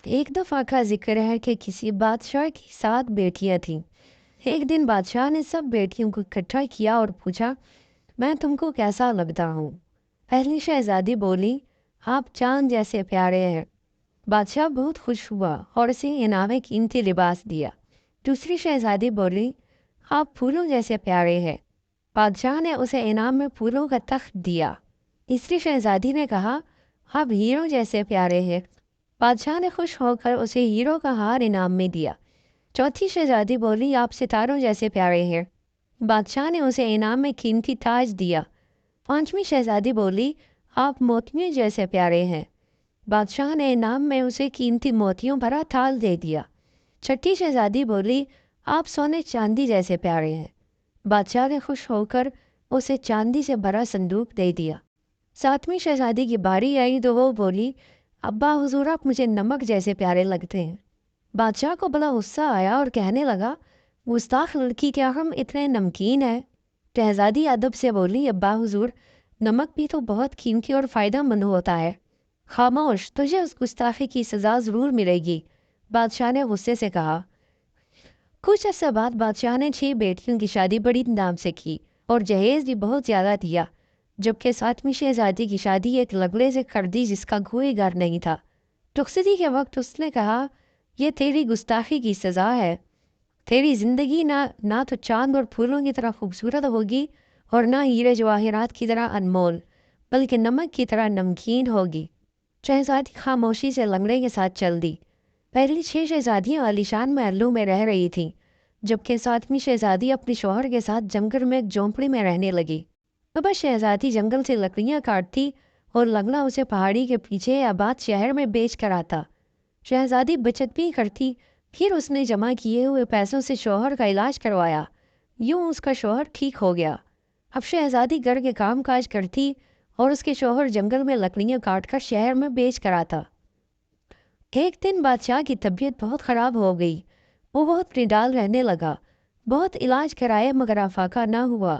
ایک دفعہ کا ذکر ہے کہ کسی بادشاہ کی 7 بیٹیاں تھیں۔ ایک دن بادشاہ نے سب بیٹیوں کو اکٹھا کیا اور پوچھا، میں تم کو کیسا لگتا ہوں؟ پہلی شہزادی بولی، آپ چاند جیسے پیارے ہیں۔ بادشاہ بہت خوش ہوا اور اسے انعام قیمتی لباس دیا۔ دوسری شہزادی بولی، آپ پھولوں جیسے پیارے ہیں۔ بادشاہ نے اسے انعام میں پھولوں کا تخت دیا۔ تیسری شہزادی نے کہا، آپ ہیروں جیسے پیارے ہیں۔ بادشاہ نے خوش ہو کر اسے ہیروں کا ہار انعام میں دیا۔ چوتھی شہزادی بولی، آپ ستاروں جیسے پیارے ہیں۔ بادشاہ نے اسے انعام میں قیمتی تاج دیا۔ پانچویں شہزادی بولی، آپ موتیوں جیسے پیارے ہیں۔ بادشاہ نے انعام میں اسے قیمتی موتیوں بھرا تھال دے دیا۔ چھٹی شہزادی بولی، آپ سونے چاندی جیسے پیارے ہیں۔ بادشاہ نے خوش ہو کر اسے چاندی سے بھرا صندوق دے دیا۔ ساتویں شہزادی کی باری آئی تو وہ بولی، ابا حضور آپ مجھے نمک جیسے پیارے لگتے ہیں۔ بادشاہ کو بڑا غصہ آیا اور کہنے لگا، گستاخ لڑکی، کیا ہم اتنے نمکین ہیں؟ شہزادی ادب سے بولی، ابا حضور نمک بھی تو بہت قیمتی اور فائدہ مند ہوتا ہے۔ خاموش، تجھے اس گستاخی کی سزا ضرور ملے گی، بادشاہ نے غصے سے کہا۔ کچھ عرصہ بعد بادشاہ نے 6 بیٹیوں کی شادی بڑی دھوم سے کی اور جہیز بھی بہت زیادہ دیا، جبکہ 7ویں شہزادی کی شادی ایک لگڑے سے کر دی جس کا کوئی گھر نہیں تھا۔ رخصتی کے وقت اس نے کہا، یہ تیری گستاخی کی سزا ہے۔ تیری زندگی نہ تو چاند اور پھولوں کی طرح خوبصورت ہوگی اور نہ ہیرے جواہرات کی طرح انمول، بلکہ نمک کی طرح نمکین ہوگی۔ شہزادی خاموشی سے لنگڑے کے ساتھ چل دی۔ پہلی 6 شہزادیاں عالیشان محلوں میں رہ رہی تھیں، جبکہ 7ویں شہزادی اپنے شوہر کے ساتھ جنگل میں ایک جھونپڑی میں رہنے لگی۔ اب شہزادی جنگل سے لکڑیاں کاٹتی اور لنگڑا اسے پہاڑی کے پیچھے آباد شہر میں بیچ کر آتا۔ شہزادی بچت بھی کرتی، پھر اس نے جمع کیے ہوئے پیسوں سے شوہر کا علاج کروایا۔ یوں اس کا شوہر ٹھیک ہو گیا۔ اب شہزادی گھر کے کام کاج کرتی اور اس کے شوہر جنگل میں لکڑیاں کاٹ کر شہر میں بیچ کر آتا۔ ایک دن بادشاہ کی طبیعت بہت خراب ہو گئی۔ وہ بہت نڈال رہنے لگا۔ بہت علاج کرائے مگر افاقہ نہ ہوا۔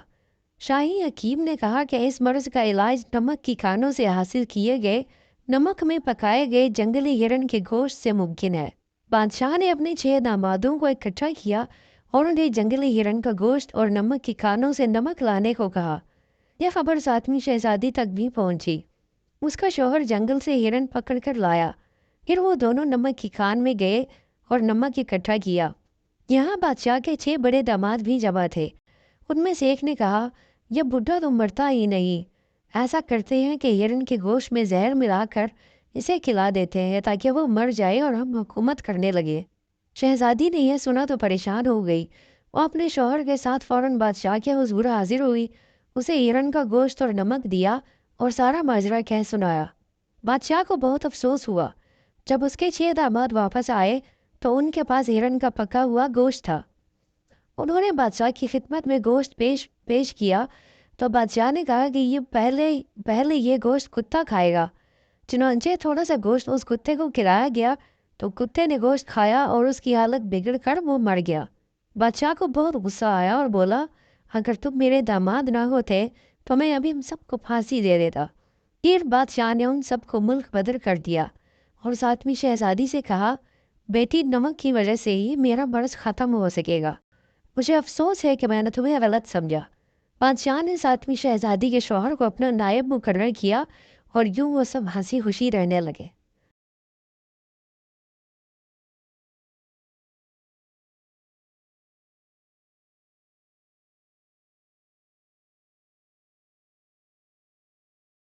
شاہی حکیم نے کہا کہ اس مرض کا علاج نمک کی کانوں سے حاصل کیے گئے نمک میں پکائے گئے جنگلی ہرن کے گوشت سے ممکن ہے۔ بادشاہ نے اپنے 6 دامادوں کو اکٹھا کیا اور انہیں جنگلی ہرن کا گوشت اور نمک کی کانوں سے نمک لانے کو کہا۔ یہ خبر 7ویں شہزادی تک بھی پہنچی۔ اس کا شوہر جنگل سے ہرن پکڑ کر لایا۔ پھر وہ دونوں نمک کی کان میں گئے اور نمک اکٹھا کیا۔ یہاں بادشاہ کے 6 بڑے داماد بھی جمع تھے۔ ان میں سے ایک نے کہا، یہ بڈھا تو مرتا ہی نہیں، ایسا کرتے ہیں کہ ہرن کے گوشت میں زہر ملا کر اسے کھلا دیتے ہیں تاکہ وہ مر جائے اور ہم حکومت کرنے لگے۔ شہزادی نے یہ سنا تو پریشان ہو گئی۔ وہ اپنے شوہر کے ساتھ فوراً بادشاہ کے حضور حاضر ہوئی، اسے ہرن کا گوشت اور نمک دیا اور سارا ماجرا کہہ سنایا۔ بادشاہ کو بہت افسوس ہوا۔ جب اس کے 6 داماد واپس آئے تو ان کے پاس ہرن کا پکا ہوا گوشت تھا۔ انہوں نے بادشاہ کی خدمت میں گوشت پیش کیا تو بادشاہ نے کہا کہ یہ پہلے یہ گوشت کتا کھائے گا۔ چنانچہ تھوڑا سا گوشت اس کتے کو کھلایا گیا تو کتے نے گوشت کھایا اور اس کی حالت بگڑ کر وہ مر گیا۔ بادشاہ کو بہت غصہ آیا اور بولا، اگر تم میرے داماد نہ ہوتے تو میں ابھی ہم سب کو پھانسی دے دیتا۔ پھر بادشاہ نے ان سب کو ملک بدر کر دیا اور 7ویں شہزادی سے کہا، بیٹی نمک کی وجہ سے ہی میرا مرض ختم ہو سکے گا۔ مجھے افسوس ہے کہ میں نے تمہیں غلط سمجھا۔ بادشاہ نے 7ویں شہزادی کے شوہر کو اپنا نائب مقرر کیا اور یوں وہ سب ہنسی خوشی رہنے لگے۔